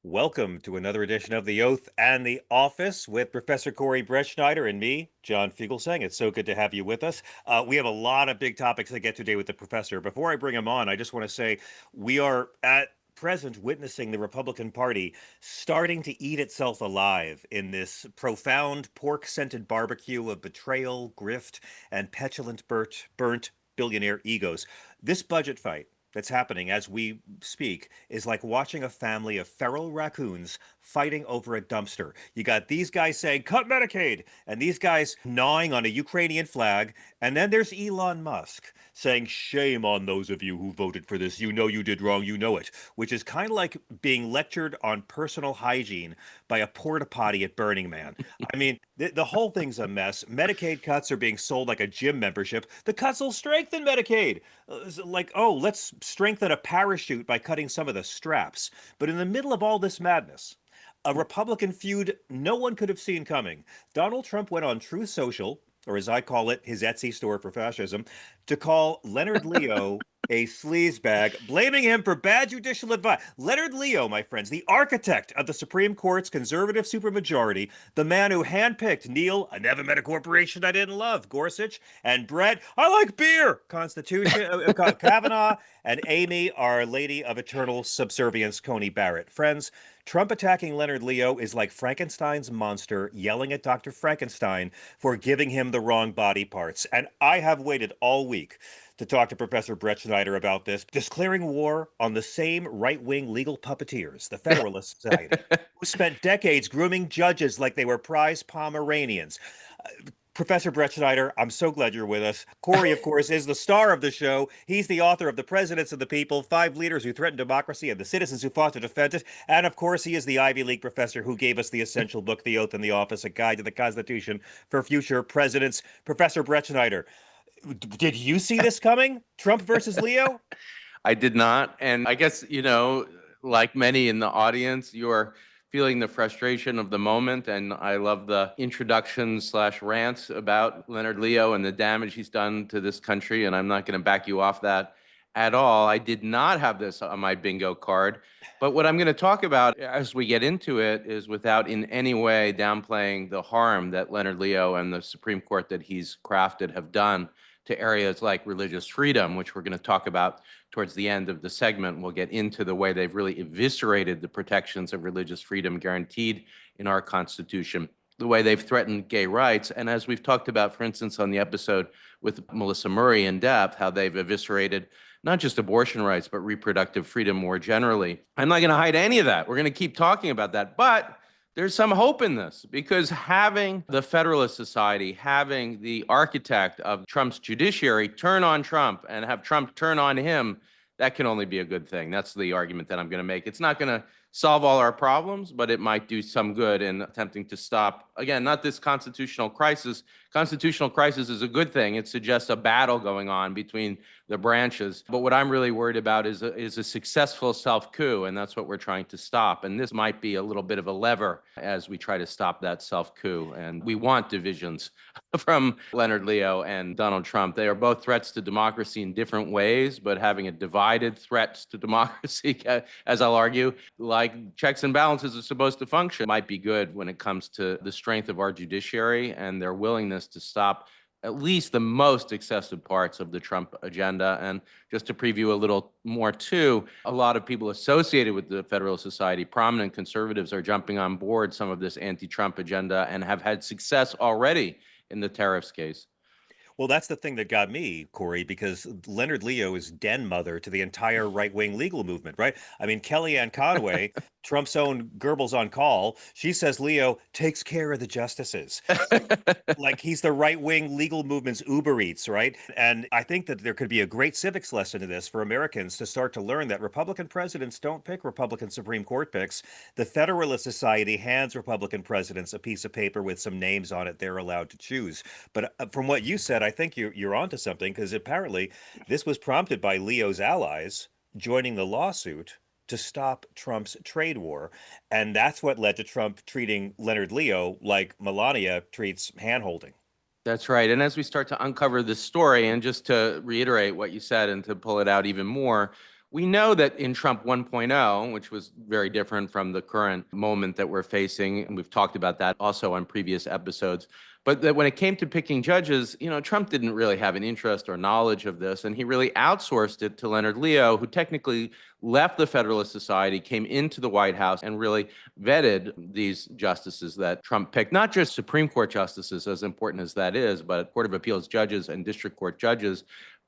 Welcome to another edition of The Oath and the Office with Professor Corey Brettschneider and me, John Fugelsang. It's so good to have you with us. We have a lot of big topics to get today with the professor. Before I bring him on, I just want to say we are at present witnessing the Republican Party starting to eat itself alive in this profound pork-scented barbecue of betrayal, grift, and petulant burnt billionaire egos. This budget fight that's happening as we speak is like watching a family of feral raccoons fighting over a dumpster. You got these guys saying, cut Medicaid, and these guys gnawing on a Ukrainian flag. And then there's Elon Musk saying, shame on those of you who voted for this. You know you did wrong. You know it, which is kind of like being lectured on personal hygiene by a porta potty at Burning Man. I mean, the whole thing's a mess. Medicaid cuts are being sold like a gym membership. The cuts will strengthen Medicaid. Like, oh, let's strengthen a parachute by cutting some of the straps. But in the middle of all this madness, a Republican feud no one could have seen coming. Donald Trump went on Truth Social, or as I call it, his Etsy store for fascism, to call Leonard Leo a sleazebag, blaming him for bad judicial advice. Leonard Leo, my friends, the architect of the Supreme Court's conservative supermajority, the man who handpicked Neil, I never met a corporation I didn't love, Gorsuch, and Brett, I like beer, Kavanaugh, and Amy, Our Lady of Eternal Subservience, Coney Barrett. Friends, Trump attacking Leonard Leo is like Frankenstein's monster yelling at Dr. Frankenstein for giving him the wrong body parts. And I have waited all week to talk to Professor Brettschneider about this, declaring war on the same right-wing legal puppeteers, the Federalist Society, who spent decades grooming judges like they were prize Pomeranians. Professor Brettschneider, I'm so glad you're with us. Corey, of course, is the star of the show. He's the author of The Presidents of the People, Five Leaders Who Threatened Democracy and the Citizens Who Fought to Defend It. And of course, he is the Ivy League professor who gave us the essential book, The Oath and the Office, A Guide to the Constitution for Future Presidents. Professor Brettschneider, did you see this coming? Trump versus Leo? I did not. And I guess, like many in the audience, you're feeling the frustration of the moment. And I love the introductions slash rants about Leonard Leo and the damage he's done to this country. And I'm not going to back you off that at all. I did not have this on my bingo card. But what I'm going to talk about as we get into it is without in any way downplaying the harm that Leonard Leo and the Supreme Court that he's crafted have done to areas like religious freedom, which we're going to talk about towards the end of the segment. We'll get into the way they've really eviscerated the protections of religious freedom guaranteed in our Constitution, the way they've threatened gay rights. And as we've talked about, for instance, on the episode with Melissa Murray in depth, how they've eviscerated not just abortion rights, but reproductive freedom more generally. I'm not going to hide any of that. We're going to keep talking about that. But there's some hope in this because having the Federalist Society, having the architect of Trump's judiciary turn on Trump and have Trump turn on him, that can only be a good thing. That's the argument that I'm going to make. It's not going to solve all our problems, but it might do some good in attempting to stop, again, not this constitutional crisis. Constitutional crisis is a good thing. It suggests a battle going on between the branches. But what I'm really worried about is a successful self-coup, and that's what we're trying to stop. And this might be a little bit of a lever as we try to stop that self-coup. And we want divisions from Leonard Leo and Donald Trump. They are both threats to democracy in different ways, but having a divided threat to democracy, as I'll argue, like checks and balances are supposed to function, might be good when it comes to the strength of our judiciary and their willingness to stop at least the most excessive parts of the Trump agenda. And just to preview a little more too, a lot of people associated with the Federalist Society, prominent conservatives, are jumping on board some of this anti-Trump agenda and have had success already in the tariffs case. Well, that's the thing that got me, Corey, because Leonard Leo is den mother to the entire right-wing legal movement, right? I mean, Kellyanne Conway, Trump's own Goebbels on call, she says Leo takes care of the justices. Like he's the right-wing legal movement's Uber Eats, right? And I think that there could be a great civics lesson in this for Americans to start to learn that Republican presidents don't pick Republican Supreme Court picks. The Federalist Society hands Republican presidents a piece of paper with some names on it they're allowed to choose. But from what you said, I think you're onto something because apparently this was prompted by Leo's allies joining the lawsuit to stop Trump's trade war. And that's what led to Trump treating Leonard Leo like Melania treats handholding. That's right. And as we start to uncover this story, and just to reiterate what you said and to pull it out even more, We know that in Trump 1.0, which was very different from the current moment that we're facing, and we've talked about that also on previous episodes, but that when it came to picking judges, Trump didn't really have an interest or knowledge of this, and he really outsourced it to Leonard Leo, who technically left the Federalist Society, came into the White House, and really vetted these justices that Trump picked, not just Supreme Court justices, as important as that is, but Court of Appeals judges and district court judges,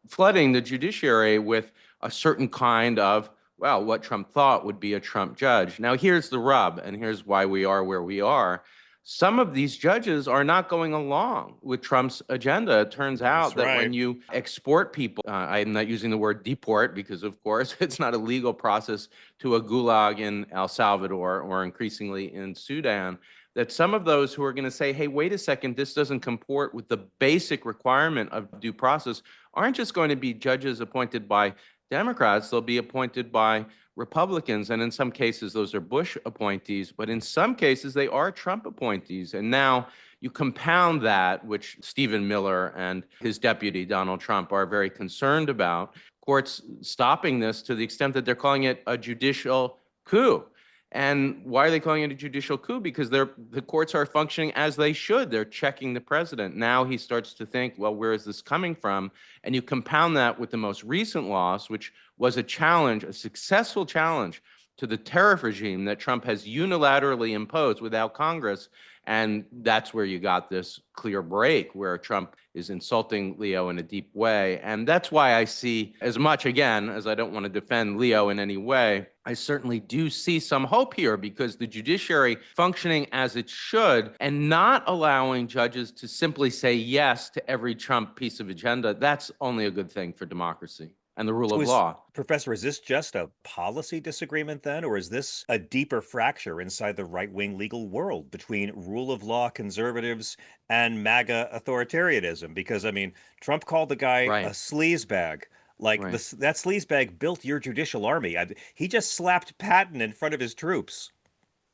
flooding the judiciary with a certain kind of, well, what Trump thought would be a Trump judge. Now, here's the rub, and here's why we are where we are. Some of these judges are not going along with Trump's agenda. It turns out that when you export people, I'm not using the word deport because, of course, it's not a legal process, to a gulag in El Salvador or increasingly in Sudan, that some of those who are going to say, hey, wait a second, this doesn't comport with the basic requirement of due process, aren't just going to be judges appointed by Democrats, they'll be appointed by Republicans. And in some cases, those are Bush appointees, but in some cases, they are Trump appointees. And now you compound that, which Stephen Miller and his deputy, Donald Trump, are very concerned about, courts stopping this to the extent that they're calling it a judicial coup. And why are they calling it a judicial coup? Because the courts are functioning as they should. They're checking the president. Now he starts to think, well, where is this coming from? And you compound that with the most recent loss, which was a challenge, a successful challenge to the tariff regime that Trump has unilaterally imposed without Congress. And that's where you got this clear break where Trump is insulting Leo in a deep way. And that's why I see, as much, again, as I don't want to defend Leo in any way, I certainly do see some hope here, because the judiciary functioning as it should and not allowing judges to simply say yes to every Trump piece of agenda, that's only a good thing for democracy and the rule of law. Professor, is this just a policy disagreement then, or is this a deeper fracture inside the right-wing legal world between rule of law conservatives and MAGA authoritarianism? Because, I mean, Trump called the guy a sleazebag. Like, that sleazebag built your judicial army. He just slapped Patton in front of his troops.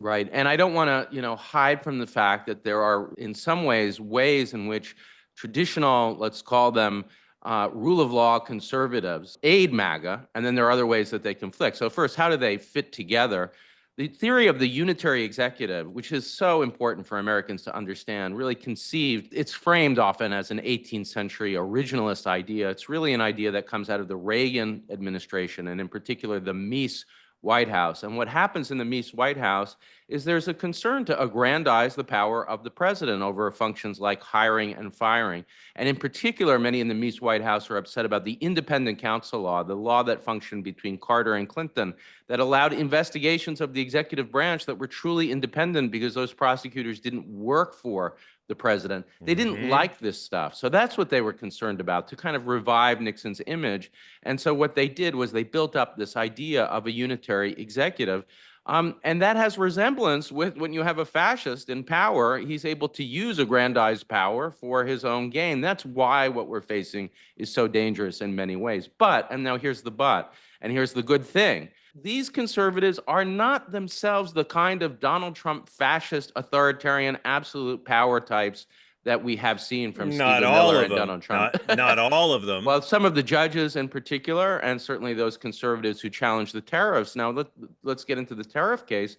Right. And I don't want to, hide from the fact that there are, in some ways in which traditional, let's call them, rule of law conservatives aid MAGA, and then there are other ways that they conflict. So first, how do they fit together? The theory of the unitary executive, which is so important for Americans to understand, really conceived, it's framed often as an 18th century originalist idea. It's really an idea that comes out of the Reagan administration, and in particular, the Meese White House. And what happens in the Meese White House is there's a concern to aggrandize the power of the president over functions like hiring and firing. And in particular, many in the Meese White House are upset about the independent counsel law, the law that functioned between Carter and Clinton, that allowed investigations of the executive branch that were truly independent because those prosecutors didn't work for the president. They didn't like this stuff. So that's what they were concerned about, to kind of revive Nixon's image. And so what they did was they built up this idea of a unitary executive. And that has resemblance with when you have a fascist in power, he's able to use aggrandized power for his own gain. That's why what we're facing is so dangerous in many ways. But, and now here's the but, and here's the good thing. These conservatives are not themselves the kind of Donald Trump fascist, authoritarian, absolute power types that we have seen from Stephen Miller and Donald Trump. Not all of them. Well, some of the judges in particular, and certainly those conservatives who challenge the tariffs. Now, let's get into the tariff case.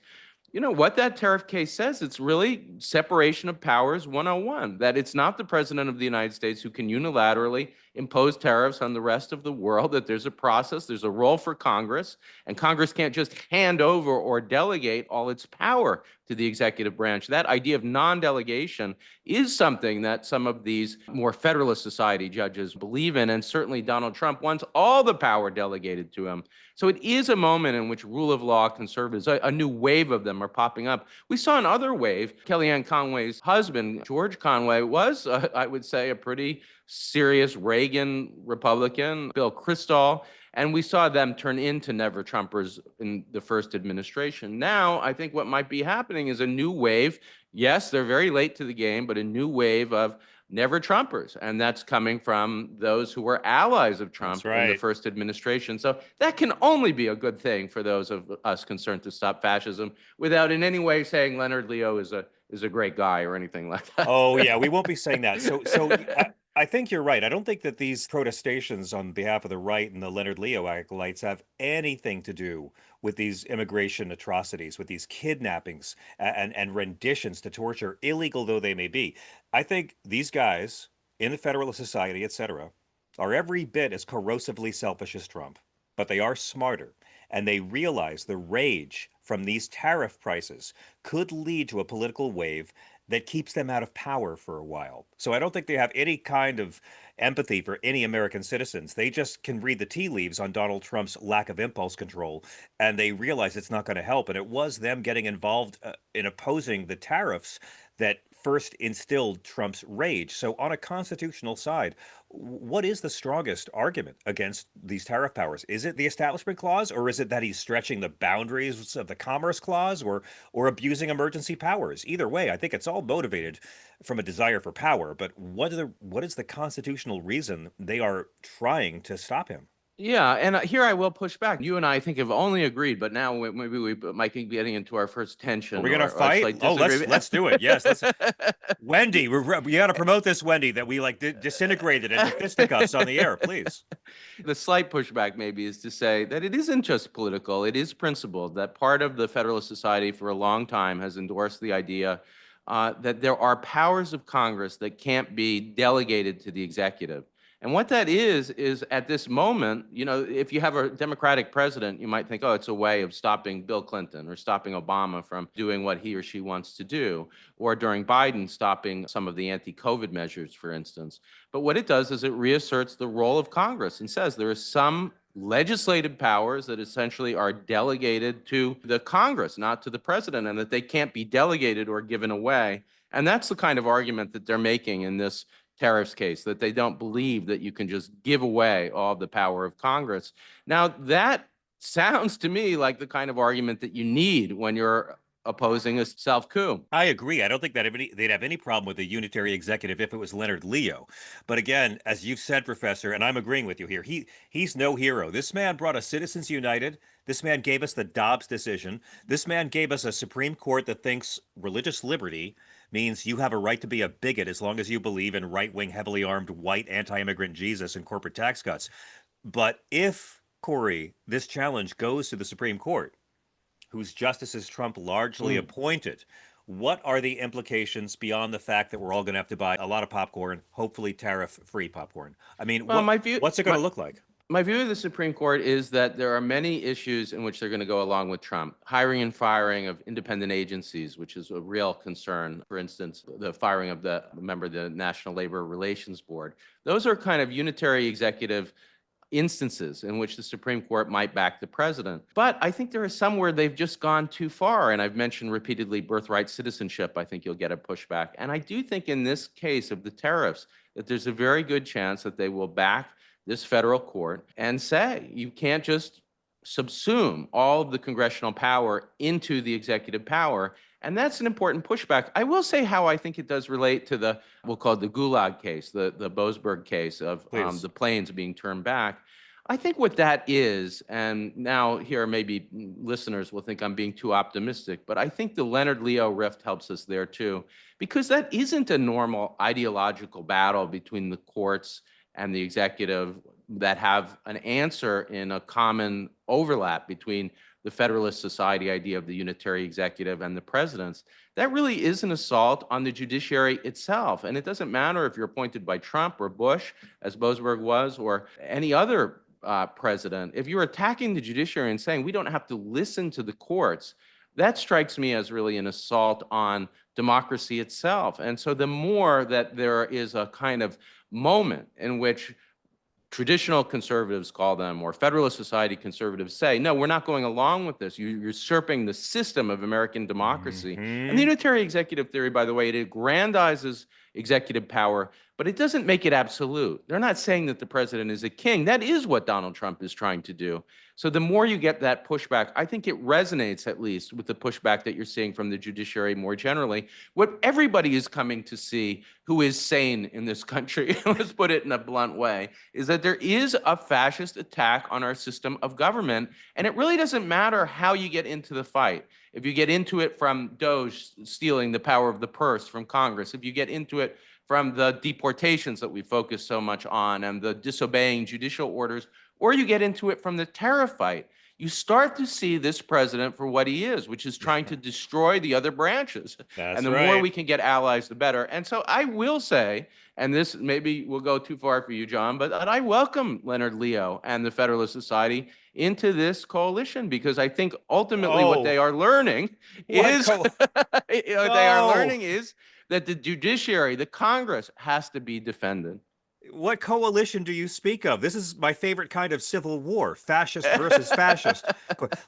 You know what that tariff case says? It's really separation of powers 101, that it's not the president of the United States who can unilaterally impose tariffs on the rest of the world, that there's a process, there's a role for Congress, and Congress can't just hand over or delegate all its power to the executive branch. That idea of non-delegation is something that some of these more Federalist Society judges believe in, and certainly Donald Trump wants all the power delegated to him. So it is a moment in which rule of law conservatives, a new wave of them are popping up. We saw another wave. Kellyanne Conway's husband, George Conway, was, I would say, a pretty serious Reagan Republican, Bill Kristol, and we saw them turn into never Trumpers in the first administration. Now, I think what might be happening is a new wave. Yes, they're very late to the game, but a new wave of never Trumpers. And that's coming from those who were allies of Trump in the first administration. So that can only be a good thing for those of us concerned to stop fascism, without in any way saying Leonard Leo is a great guy or anything like that. Oh, yeah, we won't be saying that. So I think you're right. I don't think that these protestations on behalf of the right and the Leonard Leo acolytes have anything to do with these immigration atrocities, with these kidnappings and renditions to torture, illegal though they may be. I think these guys in the Federalist Society, etc., are every bit as corrosively selfish as Trump, but they are smarter. And they realize the rage from these tariff prices could lead to a political wave that keeps them out of power for a while. So I don't think they have any kind of empathy for any American citizens. They just can read the tea leaves on Donald Trump's lack of impulse control, and they realize it's not going to help. And it was them getting involved in opposing the tariffs that first instilled Trump's rage. So, on a constitutional side, what is the strongest argument against these tariff powers? Is it the Establishment Clause, or is it that he's stretching the boundaries of the Commerce Clause, or abusing emergency powers? Either way, I think it's all motivated from a desire for power. But what is the constitutional reason they are trying to stop him? Yeah, and here I will push back. You and I think have only agreed, but now maybe we might be getting into our first Are tension we gonna or fight? slight Oh, disagreement. let's do it. Yes, let's. Wendy, we got to promote this, Wendy, that we like disintegrated into fisticuffs on the air, please. The slight pushback maybe is to say that it isn't just political, it is principled, that part of the Federalist Society for a long time has endorsed the idea that there are powers of Congress that can't be delegated to the executive. And what that is at this moment, you know, if you have a Democratic president, you might think, oh, it's a way of stopping Bill Clinton or stopping Obama from doing what he or she wants to do, or during Biden, stopping some of the anti-COVID measures, for instance. But what it does is it reasserts the role of Congress and says there are some legislative powers that essentially are delegated to the Congress, not to the president, and that they can't be delegated or given away. And that's the kind of argument that they're making in this tariffs case, that they don't believe that you can just give away all the power of Congress. Now, that sounds to me like the kind of argument that you need when you're opposing a self-coup. I agree. I don't think that they'd have any problem with a unitary executive if it was Leonard Leo. But again, as you've said, Professor, and I'm agreeing with you here, he's no hero. This man brought us Citizens United. This man gave us the Dobbs decision. This man gave us a Supreme Court that thinks religious liberty means you have a right to be a bigot as long as you believe in right-wing, heavily armed, white, anti-immigrant Jesus and corporate tax cuts. But if, Corey, this challenge goes to the Supreme Court, whose justices Trump largely appointed, what are the implications beyond the fact that we're all going to have to buy a lot of popcorn, hopefully tariff-free popcorn? I mean, Well, my view, what's it going to look like? My view of the Supreme Court is that there are many issues in which they're going to go along with Trump. Hiring and firing of independent agencies, which is a real concern. For instance, the firing of the member of the National Labor Relations Board. Those are kind of unitary executive instances in which the Supreme Court might back the president. But I think there are some where they've just gone too far. And I've mentioned repeatedly birthright citizenship. I think you'll get a pushback. And I do think in this case of the tariffs that there's a very good chance that they will back this federal court and say you can't just subsume all of the congressional power into the executive power. And that's an important pushback. I will say how I think it does relate to the, we'll call it the Gulag case, the Boasberg case of the planes being turned back. I think what that is, and now here maybe listeners will think I'm being too optimistic, but I think the Leonard Leo rift helps us there too, because that isn't a normal ideological battle between the courts and the executive that have an answer in a common overlap between the Federalist Society idea of the unitary executive and the president's. That really is an assault on the judiciary itself. And it doesn't matter if you're appointed by Trump or Bush, as Boasberg was, or any other president. If you're attacking the judiciary and saying we don't have to listen to the courts, that strikes me as really an assault on democracy itself. And so the more that there is a kind of moment in which traditional conservatives call them, or Federalist Society conservatives say, no, we're not going along with this. You're usurping the system of American democracy. And the unitary executive theory, by the way, it aggrandizes executive power, but it doesn't make it absolute. They're not saying that the president is a king. That is what Donald Trump is trying to do. So the more you get that pushback, I think it resonates at least with the pushback that you're seeing from the judiciary more generally. What everybody is coming to see who is sane in this country, let's put it in a blunt way, is that there is a fascist attack on our system of government. And it really doesn't matter how you get into the fight. If you get into it from Doge stealing the power of the purse from Congress, if you get into it from the deportations that we focus so much on and the disobeying judicial orders, or you get into it from the tariff fight, you start to see this president for what he is, which is trying to destroy the other branches. That's And the more right. we can get allies, the better. And so I will say, and this maybe will go too far for you, John, but I welcome Leonard Leo and the Federalist Society into this coalition, because I think ultimately what Oh, they are learning what is co what they are no. learning is that the judiciary, the Congress, has to be defended. What coalition do you speak of? This is my favorite kind of civil war, fascist versus fascist.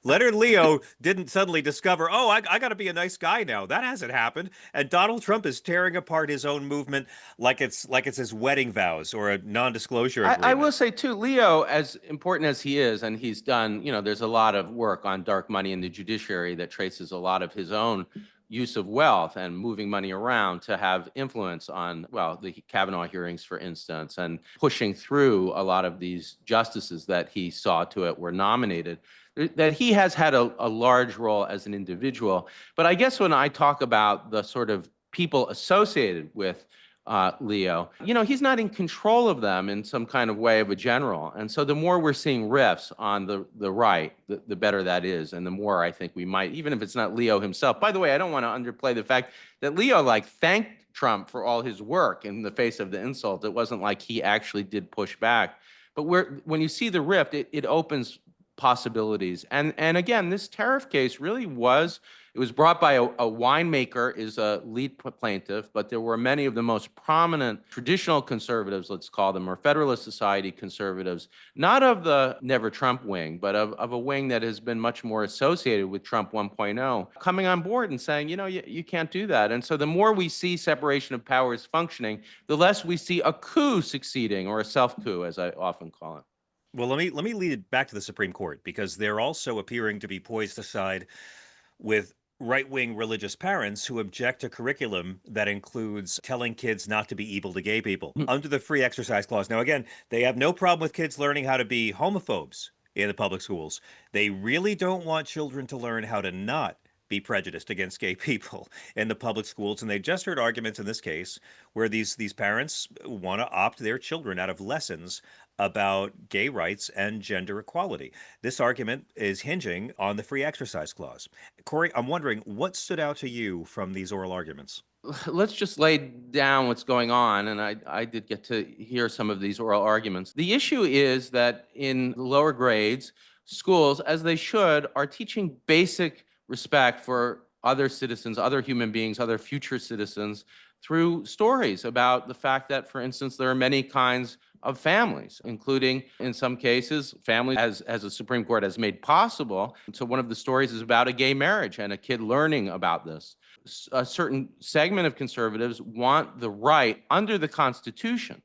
Leonard Leo didn't suddenly discover, oh, I got to be a nice guy now. That hasn't happened. And Donald Trump is tearing apart his own movement like it's his wedding vows or a non-disclosure I will agreement. say too, Leo, as important as he is, and he's done, there's a lot of work on dark money in the judiciary that traces a lot of his own use of wealth and moving money around to have influence on, well, the Kavanaugh hearings, for instance, and pushing through a lot of these justices that he saw to it were nominated, that he has had a large role as an individual. But I guess when I talk about the sort of people associated with Leo, he's not in control of them in some kind of way of a general. And so the more we're seeing rifts on the right, the better that is. And the more I think we might, even if it's not Leo himself. By the way, I don't want to underplay the fact that Leo thanked Trump for all his work in the face of the insult. It wasn't like he actually did push back. But when you see the rift, it opens possibilities. And again, this tariff case really was brought by a winemaker, is a lead plaintiff, but there were many of the most prominent traditional conservatives, let's call them, or Federalist Society conservatives, not of the Never Trump wing, but of a wing that has been much more associated with Trump 1.0, coming on board and saying, you can't do that. And so the more we see separation of powers functioning, the less we see a coup succeeding, or a self-coup, as I often call it. Well, let me lead it back to the Supreme Court because they're also appearing to be poised aside with right-wing religious parents who object to curriculum that includes telling kids not to be evil to gay people under the free exercise clause. Now, again, they have no problem with kids learning how to be homophobes in the public schools. They really don't want children to learn how to not be prejudiced against gay people in the public schools. And they just heard arguments in this case where these parents want to opt their children out of lessons about gay rights and gender equality. This argument is hinging on the free exercise clause. Corey, I'm wondering what stood out to you from these oral arguments? Let's just lay down what's going on. And I did get to hear some of these oral arguments. The issue is that in the lower grades, schools, as they should, are teaching basic respect for other citizens, other human beings, other future citizens, through stories about the fact that, for instance, there are many kinds of families, including, in some cases, families as the Supreme Court has made possible. So one of the stories is about a gay marriage and a kid learning about this. A certain segment of conservatives want the right under the Constitution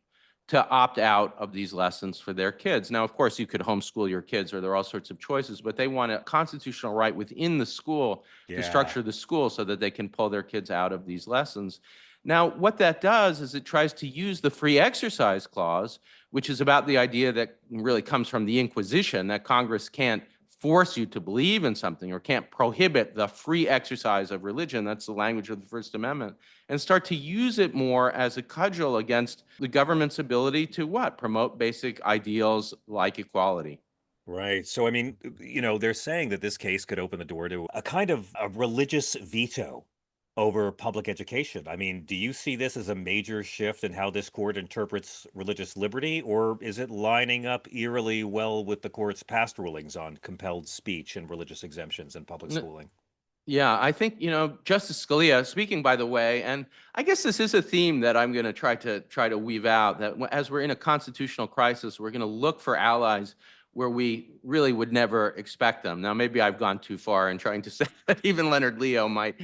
to opt out of these lessons for their kids. Now, of course, you could homeschool your kids, or there are all sorts of choices, but they want a constitutional right within the school to structure the school so that they can pull their kids out of these lessons. Now, what that does is it tries to use the free exercise clause, which is about the idea that really comes from the Inquisition, that Congress can't force you to believe in something or can't prohibit the free exercise of religion. That's the language of the First Amendment. And start to use it more as a cudgel against the government's ability to what? Promote basic ideals like equality. Right. So, I mean, they're saying that this case could open the door to a kind of a religious veto over public education. I mean, do you see this as a major shift in how this court interprets religious liberty, or is it lining up eerily well with the court's past rulings on compelled speech and religious exemptions in public schooling? Yeah, I think, Justice Scalia, speaking, by the way, and I guess this is a theme that I'm going to try to weave out, that as we're in a constitutional crisis, we're going to look for allies where we really would never expect them. Now, maybe I've gone too far in trying to say that even Leonard Leo might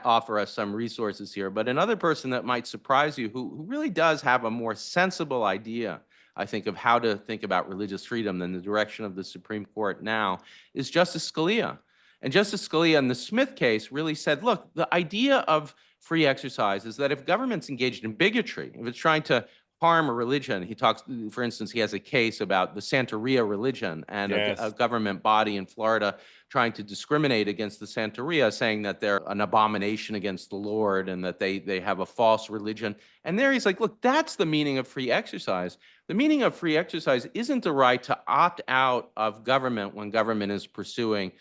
offer us some resources here. But another person that might surprise you, who really does have a more sensible idea, I think, of how to think about religious freedom than the direction of the Supreme Court now, is Justice Scalia. And Justice Scalia in the Smith case really said, look, the idea of free exercise is that if government's engaged in bigotry, if it's trying to harm a religion. He talks, for instance, he has a case about the Santeria religion and a Yes. government body in Florida trying to discriminate against the Santeria, saying that they're an abomination against the Lord and that they have a false religion. And there he's like, look, that's the meaning of free exercise. The meaning of free exercise isn't the right to opt out of government when government is pursuing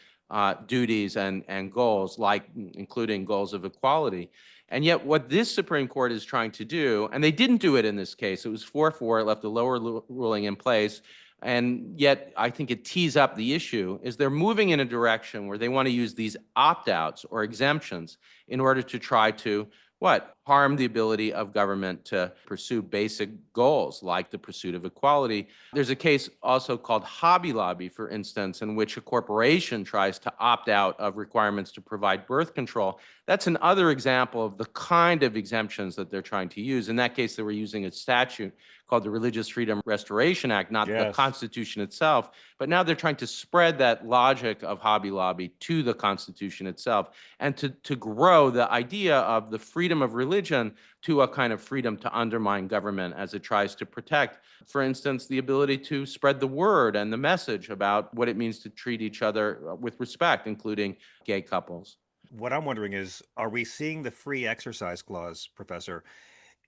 duties and goals, like including goals of equality. And yet what this Supreme Court is trying to do, and they didn't do it in this case, it was 4-4, it left the lower ruling in place, and yet I think it tees up the issue, is they're moving in a direction where they want to use these opt-outs or exemptions in order to try to, what? Harm the ability of government to pursue basic goals like the pursuit of equality. There's a case also called Hobby Lobby, for instance, in which a corporation tries to opt out of requirements to provide birth control. That's another example of the kind of exemptions that they're trying to use. In that case, they were using a statute called the Religious Freedom Restoration Act, not the Yes. Constitution itself. But now they're trying to spread that logic of Hobby Lobby to the Constitution itself and to grow the idea of the freedom of religion to a kind of freedom to undermine government as it tries to protect, for instance, the ability to spread the word and the message about what it means to treat each other with respect, including gay couples. What I'm wondering is, are we seeing the free exercise clause, Professor,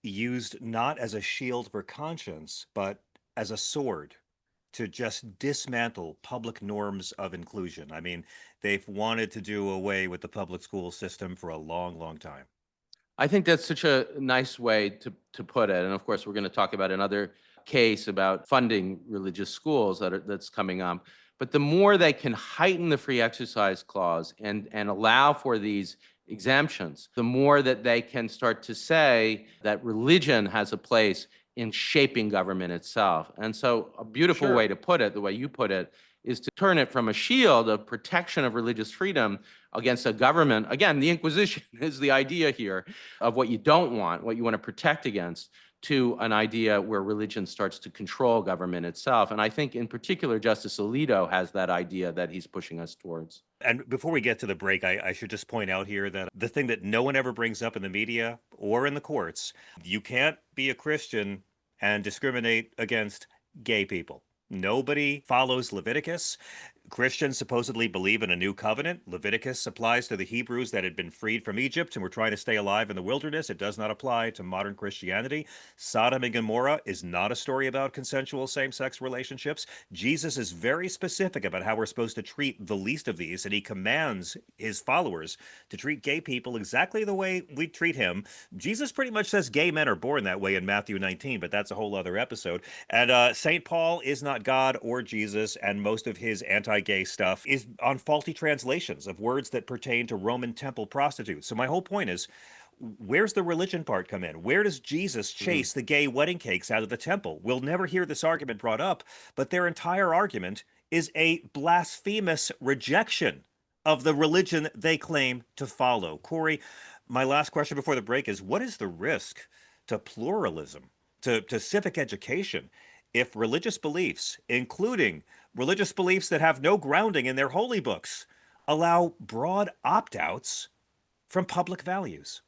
used not as a shield for conscience, but as a sword to just dismantle public norms of inclusion? I mean, they've wanted to do away with the public school system for a long, long time. I think that's such a nice way to put it. And of course, we're going to talk about another case about funding religious schools that's coming up. But the more they can heighten the free exercise clause and allow for these exemptions, the more that they can start to say that religion has a place in shaping government itself. And so a beautiful Sure. way to put it, the way you put it, is to turn it from a shield of protection of religious freedom against a government. Again, the Inquisition is the idea here of what you don't want, what you want to protect against, to an idea where religion starts to control government itself. And I think in particular, Justice Alito has that idea that he's pushing us towards. And before we get to the break, I should just point out here that the thing that no one ever brings up in the media or in the courts, you can't be a Christian and discriminate against gay people. Nobody follows Leviticus. Christians supposedly believe in a new covenant. Leviticus applies to the Hebrews that had been freed from Egypt and were trying to stay alive in the wilderness. It does not apply to modern Christianity. Sodom and Gomorrah is not a story about consensual same-sex relationships. Jesus is very specific about how we're supposed to treat the least of these, and he commands his followers to treat gay people exactly the way we treat him. Jesus pretty much says gay men are born that way in Matthew 19, but that's a whole other episode. And St. Paul is not God or Jesus, and most of his anti-gay stuff is on faulty translations of words that pertain to Roman temple prostitutes. So my whole point is, where's the religion part come in? Where does Jesus chase the gay wedding cakes out of the temple? We'll never hear this argument brought up, but their entire argument is a blasphemous rejection of the religion they claim to follow. Corey, my last question before the break is, what is the risk to pluralism, to civic education, if religious beliefs, including religious beliefs that have no grounding in their holy books, allow broad opt-outs from public values?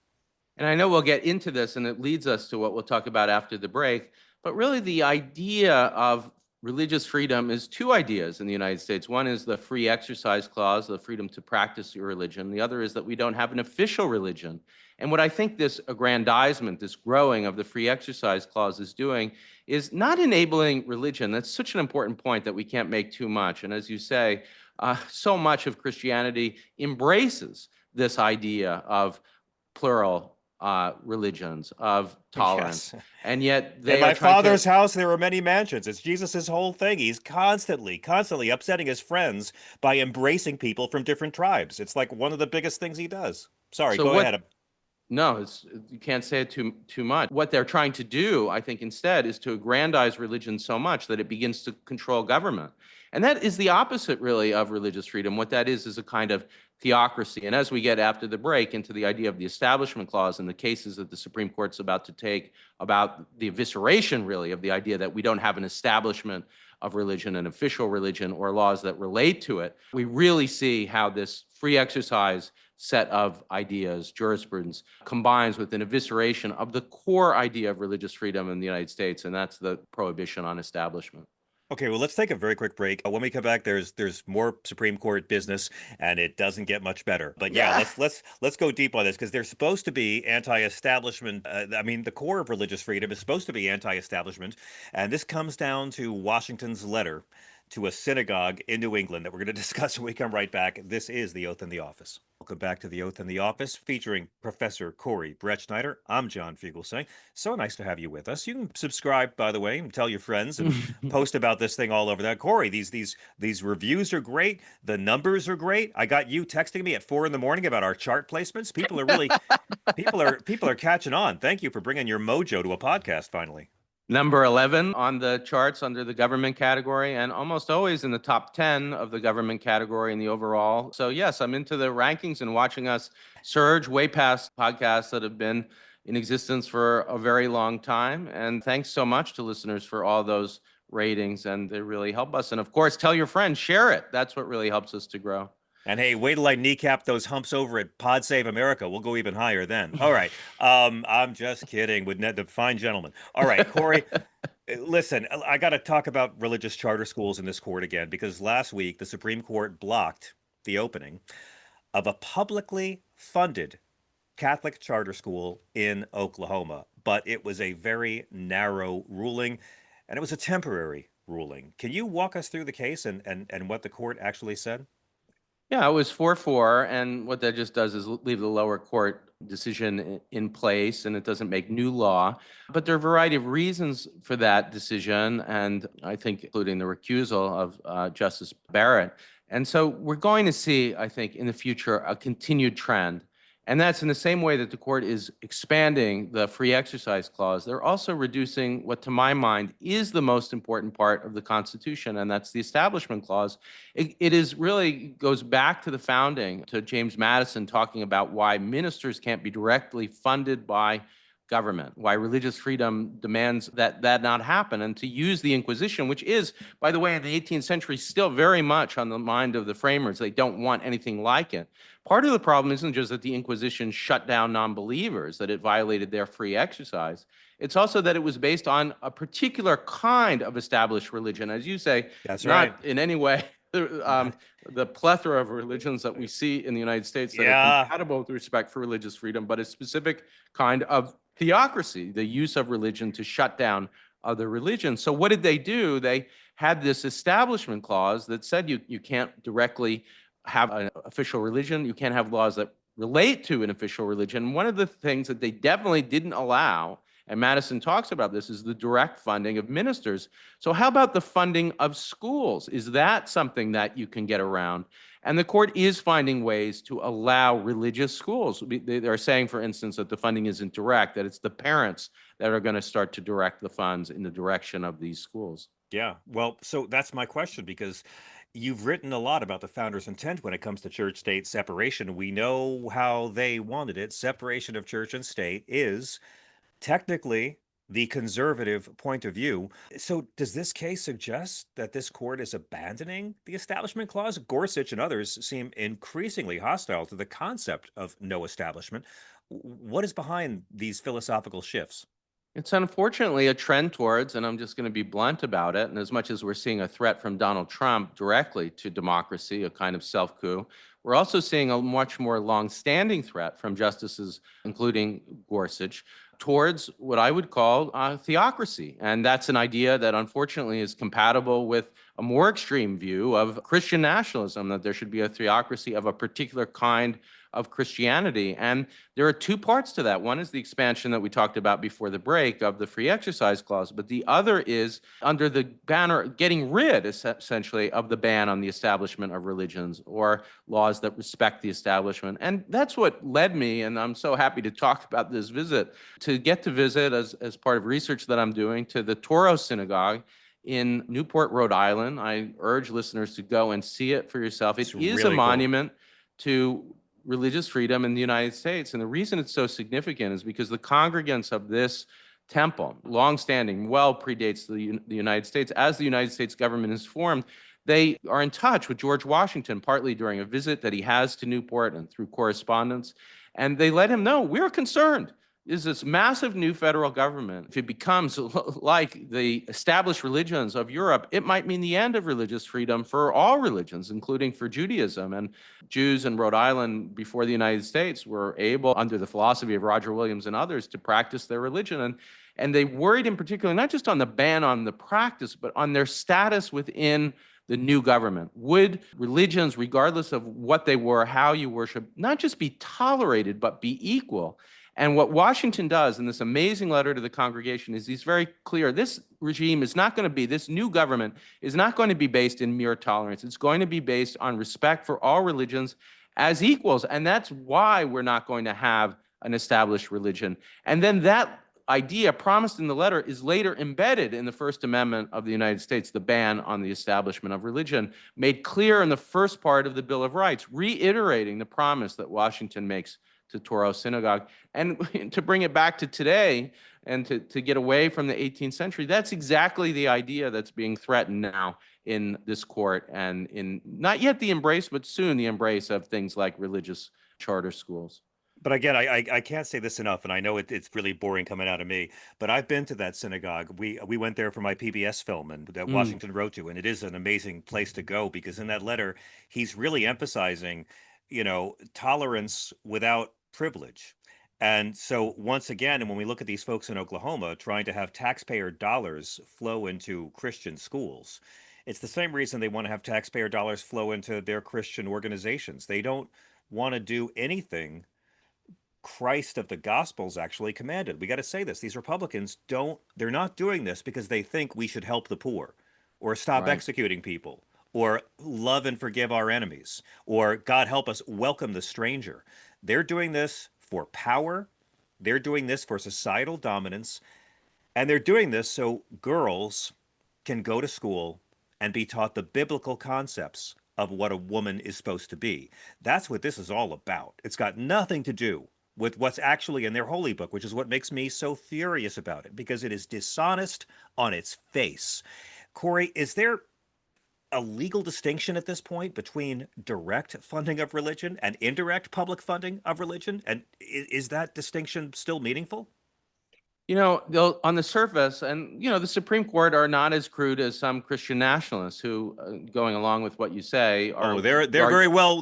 And I know we'll get into this, and it leads us to what we'll talk about after the break. But really, the idea of religious freedom is two ideas in the United States. One is the free exercise clause, the freedom to practice your religion. The other is that we don't have an official religion. And what I think this aggrandizement, this growing of the free exercise clause is doing is not enabling religion. That's such an important point that we can't make too much. And as you say, so much of Christianity embraces this idea of plural religions, of tolerance. Yes. And yet they In my are trying Father's to, house, there are many mansions. It's Jesus's whole thing. He's constantly upsetting his friends by embracing people from different tribes. It's like one of the biggest things he does. Sorry, So go what- ahead. No, you can't say it too much. What they're trying to do, I think, instead, is to aggrandize religion so much that it begins to control government. And that is the opposite, really, of religious freedom. What that is a kind of theocracy. And as we get after the break into the idea of the Establishment Clause and the cases that the Supreme Court's about to take about the evisceration, really, of the idea that we don't have an establishment of religion, an official religion, or laws that relate to it, we really see how this free exercise set of ideas, jurisprudence, combines with an evisceration of the core idea of religious freedom in the United States, and that's the prohibition on establishment. Okay, well, let's take a very quick break. When we come back, there's more Supreme Court business, and it doesn't get much better. But yeah, Yeah. let's go deep on this because they're supposed to be anti-establishment. I mean, the core of religious freedom is supposed to be anti-establishment, and this comes down to Washington's letter to a synagogue in New England that we're going to discuss when we come right back. This is The Oath in the Office. Welcome back to The Oath in the Office, featuring Professor Corey Brettschneider. I'm John Fugelsang. So nice to have you with us. You can subscribe, by the way, and tell your friends and post about this thing all over that. Corey, these reviews are great. The numbers are great. I got you texting me at 4 in the morning about our chart placements. People are catching on. Thank you for bringing your mojo to a podcast finally. Number 11 on the charts under the government category, and almost always in the top 10 of the government category in the overall. So yes, I'm into the rankings and watching us surge way past podcasts that have been in existence for a very long time. And thanks so much to listeners for all those ratings, and they really help us. And of course, tell your friends, share it. That's what really helps us to grow. And hey, wait till I kneecap those humps over at Pod Save America. We'll go even higher then. All right. I'm just kidding with Ned, the fine gentleman. All right, Corey, listen, I got to talk about religious charter schools in this court again because last week the Supreme Court blocked the opening of a publicly funded Catholic charter school in Oklahoma. But it was a very narrow ruling, and it was a temporary ruling. Can you walk us through the case and what the court actually said? Yeah, it was 4-4, and what that just does is leave the lower court decision in place, and it doesn't make new law. But there are a variety of reasons for that decision, and I think including the recusal of Justice Barrett. And so we're going to see, I think, in the future, a continued trend. And that's in the same way that the court is expanding the free exercise clause. They're also reducing what, to my mind, is the most important part of the Constitution, and that's the Establishment Clause. It is really goes back to the founding, to James Madison talking about why ministers can't be directly funded by government, why religious freedom demands that that not happen, and to use the Inquisition, which is, by the way, in the 18th century, still very much on the mind of the framers. They don't want anything like it. Part of the problem isn't just that the Inquisition shut down non-believers, that it violated their free exercise. It's also that it was based on a particular kind of established religion, as you say, That's not right. in any way the plethora of religions that we see in the United States that are Yeah. compatible with respect for religious freedom, but a specific kind of theocracy, the use of religion to shut down other religions. So what did they do? They had this establishment clause that said you can't directly have an official religion, you can't have laws that relate to an official religion. One of the things that they definitely didn't allow, and Madison talks about this, is the direct funding of ministers. So how about the funding of schools? Is that something that you can get around? And the court is finding ways to allow religious schools. They're saying, for instance, that the funding isn't direct, that it's the parents that are going to start to direct the funds in the direction of these schools. Yeah. Well, so that's my question because you've written a lot about the founders' intent when it comes to church state separation. We know how they wanted it. Separation of church and state is technically the conservative point of view. So, does this case suggest that this court is abandoning the Establishment Clause? Gorsuch and others seem increasingly hostile to the concept of no establishment. What is behind these philosophical shifts? It's unfortunately a trend towards, and I'm just going to be blunt about it, and as much as we're seeing a threat from Donald Trump directly to democracy, a kind of self-coup, we're also seeing a much more long-standing threat from justices, including Gorsuch, towards what I would call theocracy. And that's an idea that unfortunately is compatible with a more extreme view of Christian nationalism, that there should be a theocracy of a particular kind of Christianity. And there are two parts to that. One is the expansion that we talked about before the break of the free exercise clause, but the other is under the banner, getting rid essentially of the ban on the establishment of religions or laws that respect the establishment. And that's what led me, and I'm so happy to talk about this visit, to get to visit as part of research that I'm doing to the Toro Synagogue in Newport, Rhode Island. I urge listeners to go and see it for yourself. It It's is a really cool. monument to religious freedom in the United States. And the reason it's so significant is because the congregants of this temple, longstanding, well predates the United States. As the United States government is formed, They are in touch with George Washington, partly during a visit that he has to Newport and through correspondence. And they let him know, we're concerned. Is this massive new federal government, if it becomes like the established religions of Europe, it might mean the end of religious freedom for all religions, including for Judaism. And Jews in Rhode Island before the United States were able, under the philosophy of Roger Williams and others, to practice their religion. And they worried in particular, not just on the ban on the practice, but on their status within the new government. Would religions, regardless of what they were, how you worship, not just be tolerated, but be equal? And what Washington does in this amazing letter to the congregation is he's very clear. This regime is not going to be, this new government is not going to be based in mere tolerance. It's going to be based on respect for all religions as equals. And that's why we're not going to have an established religion. And then that idea promised in the letter is later embedded in the First Amendment of the United States, the ban on the establishment of religion, made clear in the first part of the Bill of Rights, reiterating the promise that Washington makes to Touro Synagogue. And to bring it back to today and to get away from the 18th century, that's exactly the idea that's being threatened now in this court and in not yet the embrace, but soon the embrace of things like religious charter schools. But again, I can't say this enough, and I know it's really boring coming out of me, but I've been to that synagogue. We went there for my PBS film and that Washington wrote to, and it is an amazing place to go because in that letter, he's really emphasizing, tolerance without privilege. And so once again, and when we look at these folks in Oklahoma trying to have taxpayer dollars flow into Christian schools, it's the same reason they want to have taxpayer dollars flow into their Christian organizations. They don't want to do anything Christ of the Gospels actually commanded. We got to say this. These Republicans they're not doing this because they think we should help the poor or stop executing people or love and forgive our enemies or, God help us, welcome the stranger. They're doing this for power. They're doing this for societal dominance. And they're doing this so girls can go to school and be taught the biblical concepts of what a woman is supposed to be. That's what this is all about. It's got nothing to do with what's actually in their holy book, which is what makes me so furious about it, because it is dishonest on its face. Corey, is there a legal distinction at this point between direct funding of religion and indirect public funding of religion? And is that distinction still meaningful? They'll, on the surface, and the Supreme Court are not as crude as some Christian nationalists who, going along with what you say, are. Oh, they're very well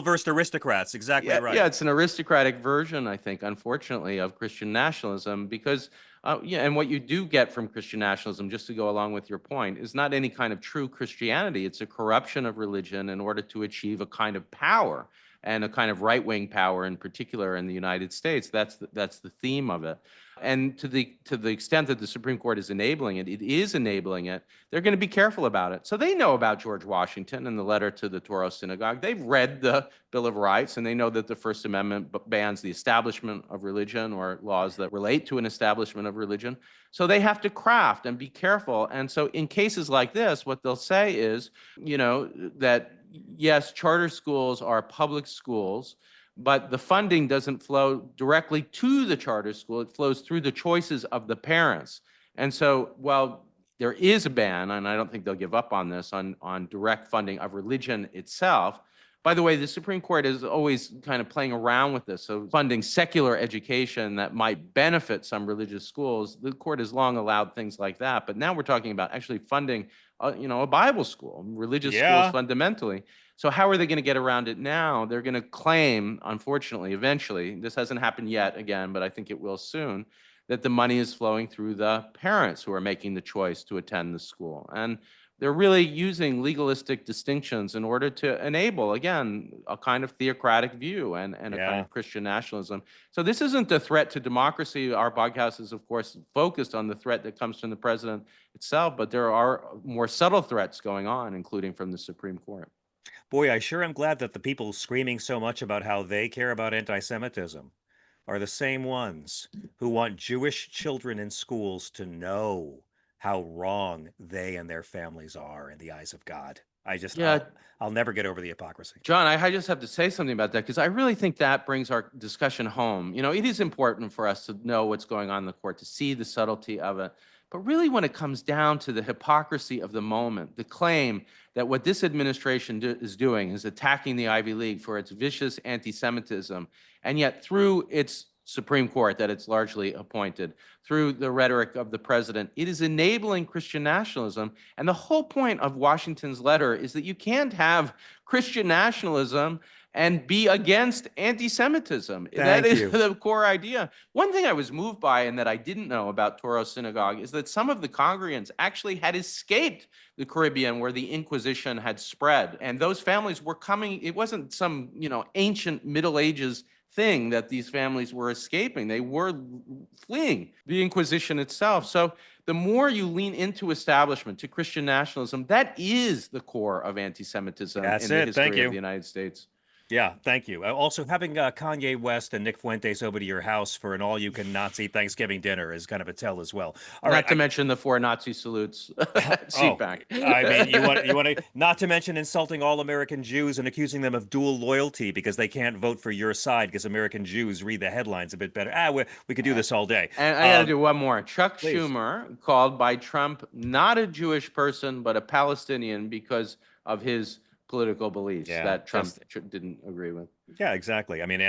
versed aristocrats. Exactly right. Yeah, it's an aristocratic version, I think, unfortunately, of Christian nationalism because. And what you do get from Christian nationalism, just to go along with your point, is not any kind of true Christianity. It's a corruption of religion in order to achieve a kind of power and a kind of right-wing power in particular in the United States. That's the theme of it. And to the extent that the Supreme Court is enabling it, it is enabling it. They're going to be careful about it. So they know about George Washington and the letter to the Touro Synagogue. They've read the Bill of Rights, and they know that the First Amendment bans the establishment of religion or laws that relate to an establishment of religion. So they have to craft and be careful. And so in cases like this, what they'll say is, that yes, charter schools are public schools, but the funding doesn't flow directly to the charter school. It flows through the choices of the parents. And so while there is a ban, and I don't think they'll give up on this, on direct funding of religion itself, by the way, the Supreme Court is always kind of playing around with this. So funding secular education that might benefit some religious schools, the court has long allowed things like that. But now we're talking about actually funding, a Bible school, religious schools fundamentally. So how are they going to get around it now? They're going to claim, unfortunately, eventually, this hasn't happened yet again, but I think it will soon, that the money is flowing through the parents who are making the choice to attend the school. And they're really using legalistic distinctions in order to enable, again, a kind of theocratic view and a kind of Christian nationalism. So this isn't a threat to democracy. Our podcast is, of course, focused on the threat that comes from the president itself, but there are more subtle threats going on, including from the Supreme Court. Boy, I sure am glad that the people screaming so much about how they care about anti-Semitism are the same ones who want Jewish children in schools to know how wrong they and their families are in the eyes of God. I'll never get over the hypocrisy. John, I just have to say something about that because I really think that brings our discussion home. It is important for us to know what's going on in the court, to see the subtlety of it. But really, when it comes down to the hypocrisy of the moment, the claim that what this administration is doing is attacking the Ivy League for its vicious anti-Semitism, and yet through its Supreme Court that it's largely appointed, through the rhetoric of the president, it is enabling Christian nationalism. And the whole point of Washington's letter is that you can't have Christian nationalism and be against anti-Semitism. That Thank is you. the core idea. One thing I was moved by and that I didn't know about Toro Synagogue is that some of the congregants actually had escaped the Caribbean where the Inquisition had spread. And those families were coming, it wasn't some, ancient Middle Ages thing that these families were escaping. They were fleeing the Inquisition itself. So the more you lean into establishment, to Christian nationalism, that is the core of anti-Semitism That's in the it. Thank history you. of the United States. Yeah, thank you. Also, having Kanye West and Nick Fuentes over to your house for an all-you-can Nazi Thanksgiving dinner is kind of a tell as well. All right. Not to mention the 4 Nazi salutes at CPAC. I mean, you want to, not to mention insulting all American Jews and accusing them of dual loyalty because they can't vote for your side because American Jews read the headlines a bit better. We could do this all day. And I got to do one more. Chuck Please. Schumer called by Trump not a Jewish person, but a Palestinian because of his political beliefs that Trump didn't agree with. Yeah, exactly. I mean,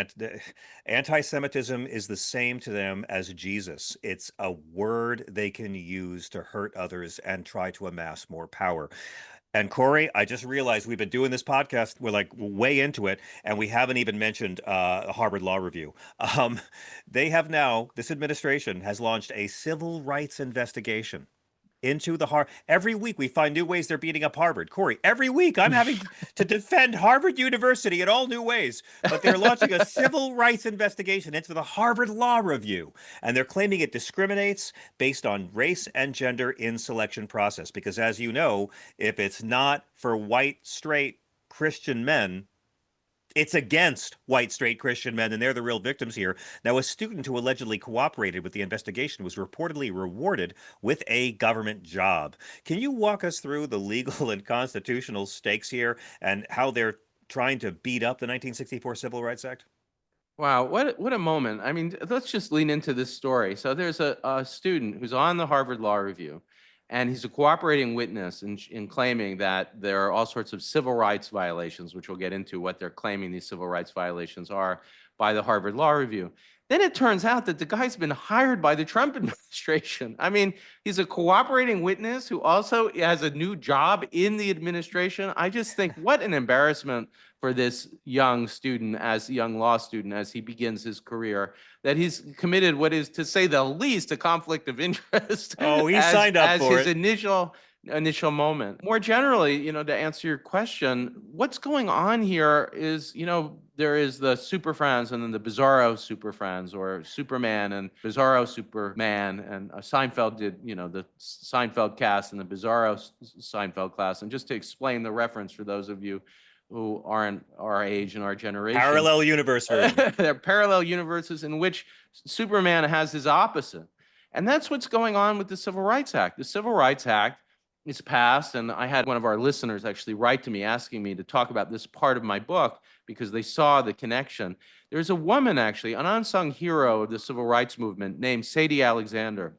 anti-Semitism is the same to them as Jesus. It's a word they can use to hurt others and try to amass more power. And Corey, I just realized we've been doing this podcast. We're like way into it, and we haven't even mentioned Harvard Law Review. This administration has launched a civil rights investigation into the every week we find new ways they're beating up Harvard. Corey, every week I'm having to defend Harvard University in all new ways, but they're launching a civil rights investigation into the Harvard Law Review, and they're claiming it discriminates based on race and gender in selection process, because as you know, if it's not for white, straight Christian men, it's against white, straight Christian men, and they're the real victims here. Now, a student who allegedly cooperated with the investigation was reportedly rewarded with a government job. Can you walk us through the legal and constitutional stakes here and how they're trying to beat up the 1964 Civil Rights Act? Wow, what a moment. I mean, let's just lean into this story. So there's a student who's on the Harvard Law Review, and he's a cooperating witness in claiming that there are all sorts of civil rights violations, which we'll get into what they're claiming these civil rights violations are by the Harvard Law Review. Then it turns out that the guy's been hired by the Trump administration. I mean, he's a cooperating witness who also has a new job in the administration. I just think what an embarrassment for this young law student as he begins his career, that he's committed what is, to say the least, a conflict of interest. Oh, he signed up for his it. initial moment. More generally, to answer your question, what's going on here is, there is the Super Friends and then the Bizarro Super Friends, or Superman and Bizarro Superman, and Seinfeld did, the Seinfeld cast and the Bizarro Seinfeld class. And just to explain the reference for those of you who aren't our age and our generation. Parallel universe version. They're parallel universes in which Superman has his opposite. And that's what's going on with the Civil Rights Act. The Civil Rights Act is passed, and I had one of our listeners actually write to me asking me to talk about this part of my book because they saw the connection. There's a woman, actually, an unsung hero of the civil rights movement named Sadie Alexander,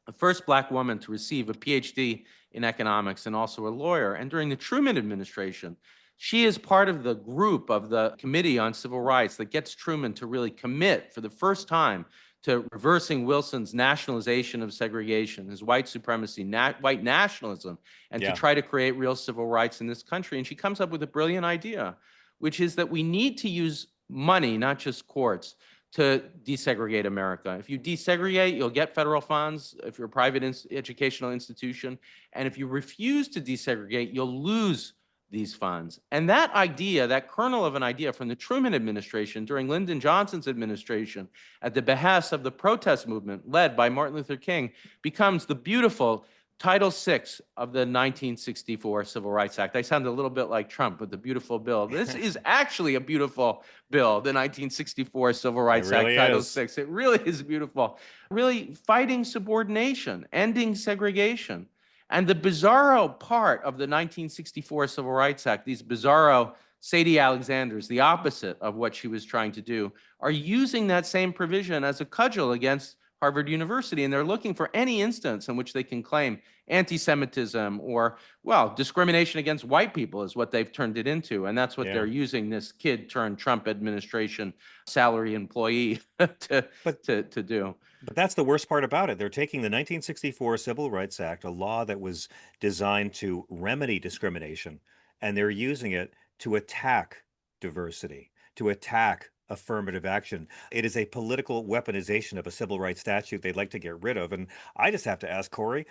the first Black woman to receive a PhD in economics and also a lawyer. And during the Truman administration, she is part of the group of the Committee on Civil Rights that gets Truman to really commit for the first time to reversing Wilson's nationalization of segregation, his white supremacy, white nationalism, and to try to create real civil rights in this country. And she comes up with a brilliant idea, which is that we need to use money, not just courts, to desegregate America. If you desegregate, you'll get federal funds if you're a private educational institution. And if you refuse to desegregate, you'll lose these funds. And that idea, that kernel of an idea from the Truman administration during Lyndon Johnson's administration at the behest of the protest movement led by Martin Luther King becomes the beautiful Title VI of the 1964 Civil Rights Act. I sound a little bit like Trump with the beautiful bill. This is actually a beautiful bill, the 1964 Civil Rights Act, Title VI. It really is beautiful. Really fighting subordination, ending segregation. And the bizarro part of the 1964 Civil Rights Act, these bizarro Sadie Alexanders, the opposite of what she was trying to do, are using that same provision as a cudgel against Harvard University, and they're looking for any instance in which they can claim anti-Semitism or, well, discrimination against white people is what they've turned it into. And that's what Yeah. they're using this kid turned Trump administration salary employee to, But to do. But that's the worst part about it. They're taking the 1964 Civil Rights Act, a law that was designed to remedy discrimination, and they're using it to attack diversity, to attack affirmative action. It is a political weaponization of a civil rights statute they'd like to get rid of. And I just have to ask Corey,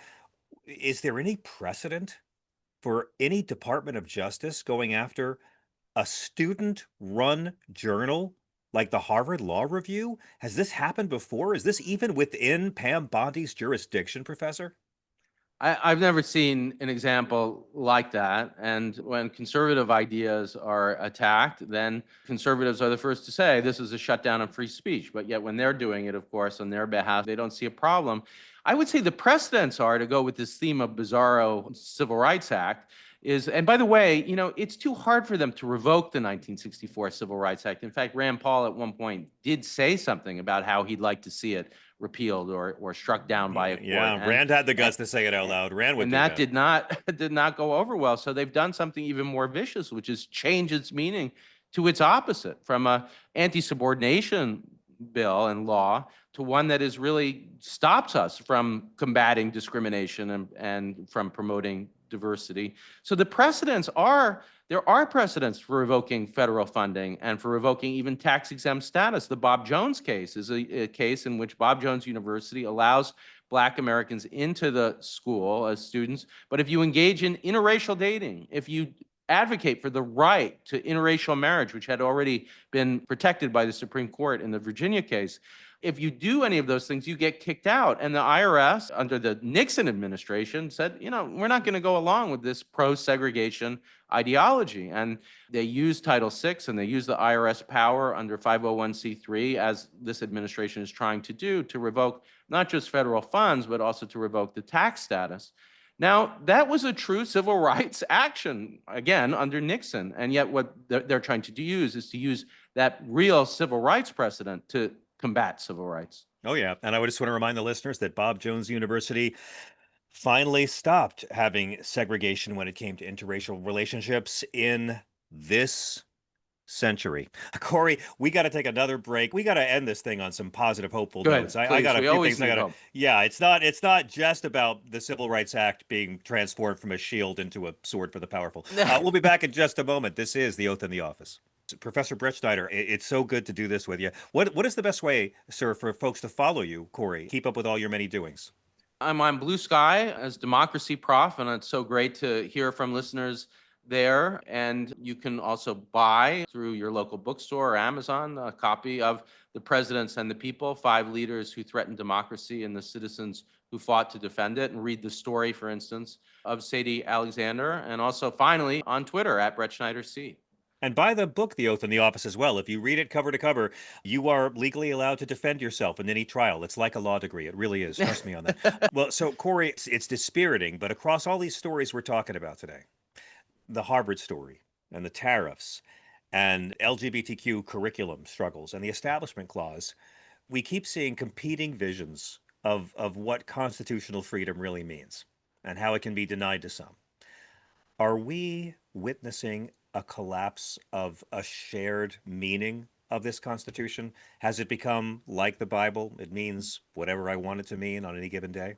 is there any precedent for any Department of Justice going after a student-run journal like the Harvard Law Review? Has this happened before? Is this even within Pam Bondi's jurisdiction, Professor? I've never seen an example like that. And when conservative ideas are attacked, then conservatives are the first to say this is a shutdown of free speech. But yet when they're doing it, of course, on their behalf, they don't see a problem. I would say the precedents are, to go with this theme of bizarro Civil Rights Act, is, and by the way, it's too hard for them to revoke the 1964 Civil Rights Act. In fact, Rand Paul at one point did say something about how he'd like to see it repealed or struck down by a court. Yeah, Rand had the guts to say it out loud. Rand would And do that that. did not did not go over well. So they've done something even more vicious, which is change its meaning to its opposite, from a anti-subordination bill and law to one that is really stops us from combating discrimination and from promoting diversity. So the precedents are, there are precedents for revoking federal funding and for revoking even tax-exempt status. The Bob Jones case is a case in which Bob Jones University allows Black Americans into the school as students, but if you engage in interracial dating, if you advocate for the right to interracial marriage, which had already been protected by the Supreme Court in the Virginia case, if you do any of those things, you get kicked out. And the IRS, under the Nixon administration, said, we're not going to go along with this pro-segregation ideology. And they used Title VI and they used the IRS power under 501c3, as this administration is trying to do, to revoke not just federal funds, but also to revoke the tax status. Now, that was a true civil rights action, again, under Nixon. And yet what they're trying to use is to use that real civil rights precedent to combat civil rights. Oh, yeah. And I would just want to remind the listeners that Bob Jones University finally stopped having segregation when it came to interracial relationships in this century. Corey, we got to take another break. We got to end this thing on some positive, hopeful Good. notes. I got a We few always things I need got to. hope. Yeah, it's not just about the Civil Rights Act being transformed from a shield into a sword for the powerful. We'll be back in just a moment. This is The Oath in the Office. Professor Brettschneider, it's so good to do this with you. What is the best way, sir, for folks to follow you, Corey? Keep up with all your many doings. I'm on Blue Sky as Democracy Prof, and it's so great to hear from listeners there. And you can also buy through your local bookstore or Amazon a copy of The Presidents and the People, 5 Leaders Who Threatened Democracy and the Citizens Who Fought to Defend It, and read the story, for instance, of Sadie Alexander. And also, finally, on Twitter at BrettschneiderC. And buy the book, The Oath in the Office, as well. If you read it cover to cover, you are legally allowed to defend yourself in any trial. It's like a law degree. It really is. Trust me on that. Well, so, Corey, it's dispiriting, but across all these stories we're talking about today, the Harvard story and the tariffs and LGBTQ curriculum struggles and the Establishment Clause, we keep seeing competing visions of what constitutional freedom really means and how it can be denied to some. Are we witnessing a collapse of a shared meaning of this Constitution? Has it become like the Bible? It means whatever I want it to mean on any given day?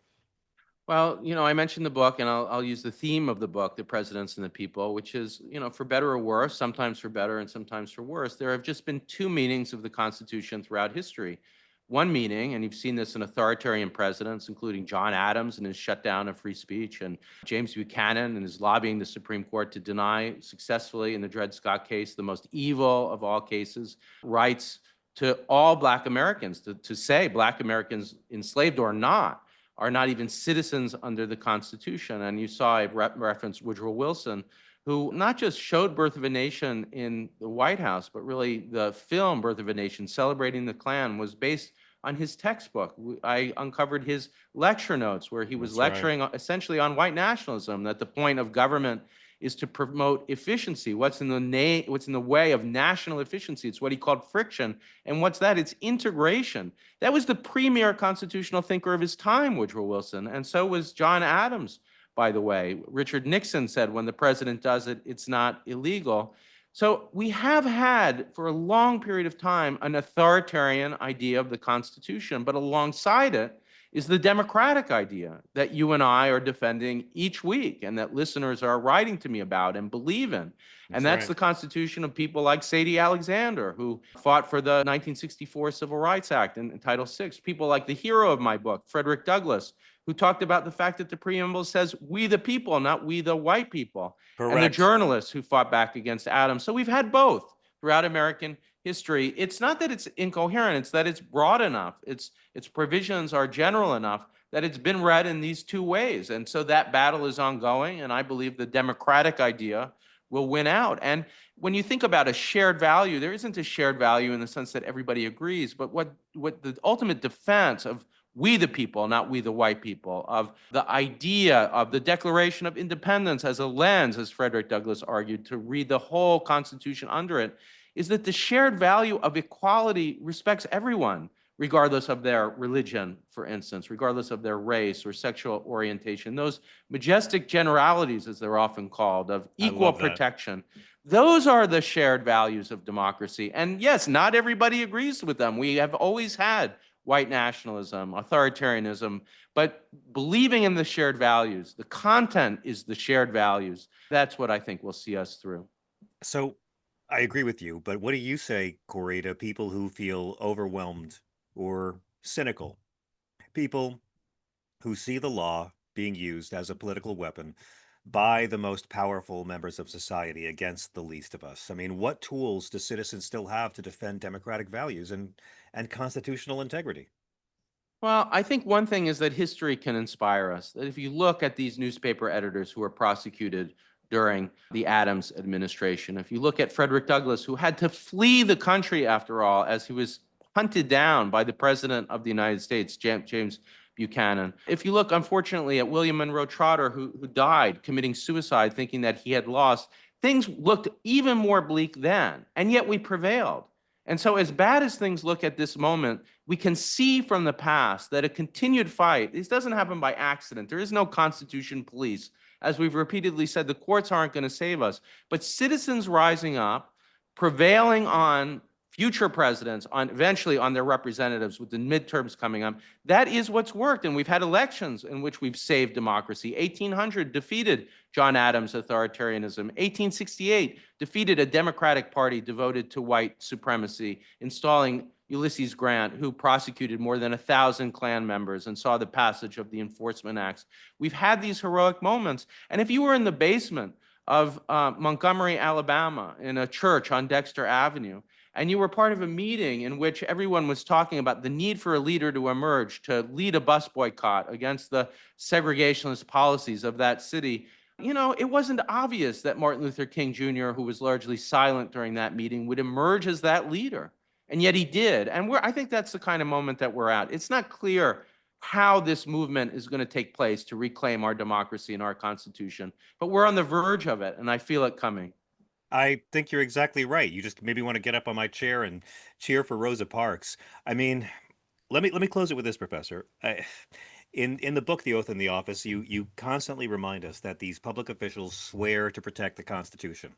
Well, I mentioned the book, and I'll use the theme of the book, The Presidents and the People, which is, for better or worse, sometimes for better and sometimes for worse, there have just been 2 meanings of the Constitution throughout history. One meaning, and you've seen this in authoritarian presidents, including John Adams and his shutdown of free speech, and James Buchanan and his lobbying the Supreme Court to deny successfully in the Dred Scott case, the most evil of all cases, rights to all Black Americans, to say Black Americans, enslaved or not, are not even citizens under the Constitution. And you saw a reference Woodrow Wilson, who not just showed Birth of a Nation in the White House, but really the film Birth of a Nation, celebrating the Klan, was based on his textbook. I uncovered his lecture notes where he was That's right. lecturing essentially on white nationalism, that the point of government is to promote efficiency. What's in the way of national efficiency? It's what he called friction. And what's that? It's integration. That was the premier constitutional thinker of his time, Woodrow Wilson, and so was John Adams, by the way. Richard Nixon said, when the president does it, it's not illegal. So we have had, for a long period of time, an authoritarian idea of the Constitution, but alongside it is the democratic idea that you and I are defending each week and that listeners are writing to me about and believe in. And that's right. the Constitution of people like Sadie Alexander, who fought for the 1964 Civil Rights Act and Title VI. People like the hero of my book, Frederick Douglass, who talked about the fact that the preamble says, we the people, not we the white people. And the Correct. journalists who fought back against Adams. So we've had both throughout American history. It's not that it's incoherent, it's that it's broad enough. Its provisions are general enough that it's been read in these two ways. And so that battle is ongoing, and I believe the democratic idea will win out. And when you think about a shared value, there isn't a shared value in the sense that everybody agrees, but what the ultimate defense of we the people, not we the white people, of the idea of the Declaration of Independence as a lens, as Frederick Douglass argued, to read the whole Constitution under it, is that the shared value of equality respects everyone, regardless of their religion, for instance, regardless of their race or sexual orientation. Those majestic generalities, as they're often called, of equal protection, those are the shared values of democracy. And yes, not everybody agrees with them. We have always had white nationalism, authoritarianism, but believing in the shared values, the content is the shared values. That's what I think will see us through. So I agree with you, but what do you say, Corey, to people who feel overwhelmed or cynical? People who see the law being used as a political weapon by the most powerful members of society against the least of us. I mean, what tools do citizens still have to defend democratic values and constitutional integrity? Well, I think one thing is that history can inspire us. That if you look at these newspaper editors who were prosecuted during the Adams administration, if you look at Frederick Douglass, who had to flee the country, after all, as he was hunted down by the President of the United States, James Buchanan. If you look, unfortunately, at William Monroe Trotter, who died committing suicide thinking that he had lost, things looked even more bleak then, and yet we prevailed. And so as bad as things look at this moment, we can see from the past that a continued fight, this doesn't happen by accident. There is no Constitution police. As we've repeatedly said, the courts aren't going to save us. But citizens rising up, prevailing on future presidents, eventually on their representatives with the midterms coming up, that is what's worked. And we've had elections in which we've saved democracy. 1800 defeated John Adams' authoritarianism. 1868 defeated a Democratic Party devoted to white supremacy, installing Ulysses Grant, who prosecuted more than 1,000 Klan members and saw the passage of the Enforcement Acts. We've had these heroic moments. And if you were in the basement of Montgomery, Alabama, in a church on Dexter Avenue, and you were part of a meeting in which everyone was talking about the need for a leader to emerge, to lead a bus boycott against the segregationist policies of that city, you know, it wasn't obvious that Martin Luther King Jr., who was largely silent during that meeting, would emerge as that leader. And yet he did. And I think that's the kind of moment that we're at. It's not clear how this movement is going to take place to reclaim our democracy and our Constitution, but we're on the verge of it, and I feel it coming. I think you're exactly right. You just maybe want to get up on my chair and cheer for Rosa Parks. I mean, let me close it with this, Professor. In the book, The Oath in the Office, you constantly remind us that these public officials swear to protect the Constitution.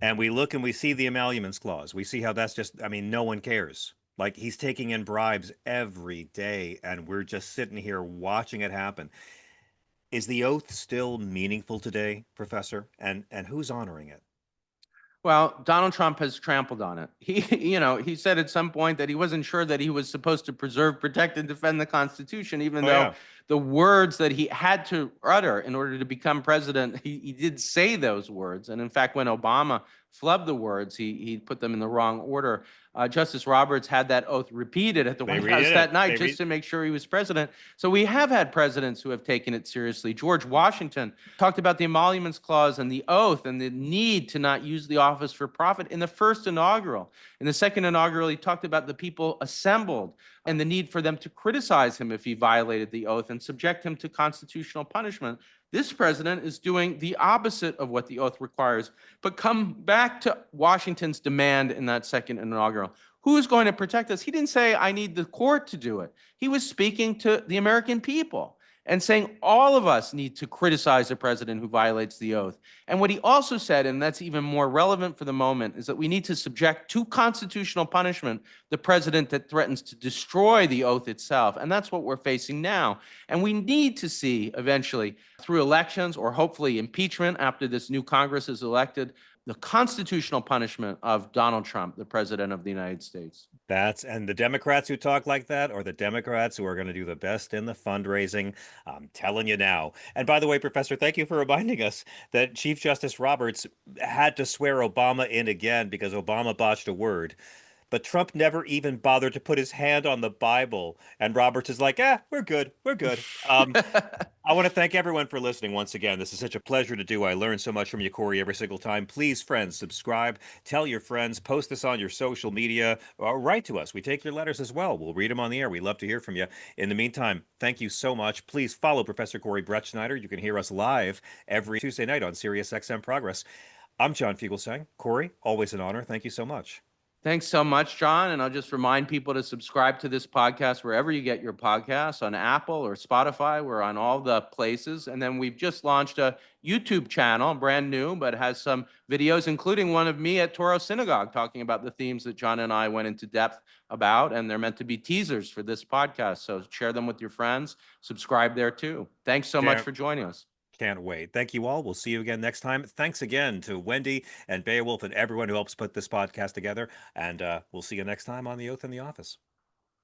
And we look and we see the emoluments clause. We see how that's just, I mean, no one cares. Like he's taking in bribes every day, and we're just sitting here watching it happen. Is the oath still meaningful today, Professor? And who's honoring it? Well, Donald Trump has trampled on it. He said at some point that he wasn't sure that he was supposed to preserve, protect, and defend the Constitution, even though the words that he had to utter in order to become president, he did say those words. And in fact, when Obama flubbed the words, he put them in the wrong order. Justice Roberts had that oath repeated at the White House that night just to make sure he was president. So we have had presidents who have taken it seriously. George Washington talked about the emoluments clause and the oath and the need to not use the office for profit in the first inaugural. In the second inaugural, he talked about the people assembled and the need for them to criticize him if he violated the oath and subject him to constitutional punishment. This president is doing the opposite of what the oath requires. But come back to Washington's demand in that second inaugural. Who is going to protect us? He didn't say, I need the court to do it. He was speaking to the American people and saying all of us need to criticize a president who violates the oath. And what he also said, and that's even more relevant for the moment, is that we need to subject to constitutional punishment the president that threatens to destroy the oath itself. And that's what we're facing now. And we need to see eventually, through elections or hopefully impeachment after this new Congress is elected, the constitutional punishment of Donald Trump, the president of the United States. And the Democrats who talk like that are the Democrats who are going to do the best in the fundraising. I'm telling you now. And by the way, Professor, thank you for reminding us that Chief Justice Roberts had to swear Obama in again because Obama botched a word. But Trump never even bothered to put his hand on the Bible. And Roberts is like, we're good. We're good. I want to thank everyone for listening once again. This is such a pleasure to do. I learn so much from you, Corey, every single time. Please, friends, subscribe, tell your friends, post this on your social media, or write to us. We take your letters as well. We'll read them on the air. We love to hear from you. In the meantime, thank you so much. Please follow Professor Corey Brettschneider. You can hear us live every Tuesday night on Sirius XM Progress. I'm John Fugelsang. Corey, always an honor. Thank you so much. Thanks so much, John. And I'll just remind people to subscribe to this podcast wherever you get your podcasts, on Apple or Spotify. We're on all the places. And then we've just launched a YouTube channel, brand new, but has some videos, including one of me at Toro Synagogue, talking about the themes that John and I went into depth about. And they're meant to be teasers for this podcast. So share them with your friends. Subscribe there too. Thanks so much for joining us. Can't wait. Thank you all. We'll see you again next time. Thanks again to Wendy and Beowulf and everyone who helps put this podcast together. And we'll see you next time on The Oath in the Office.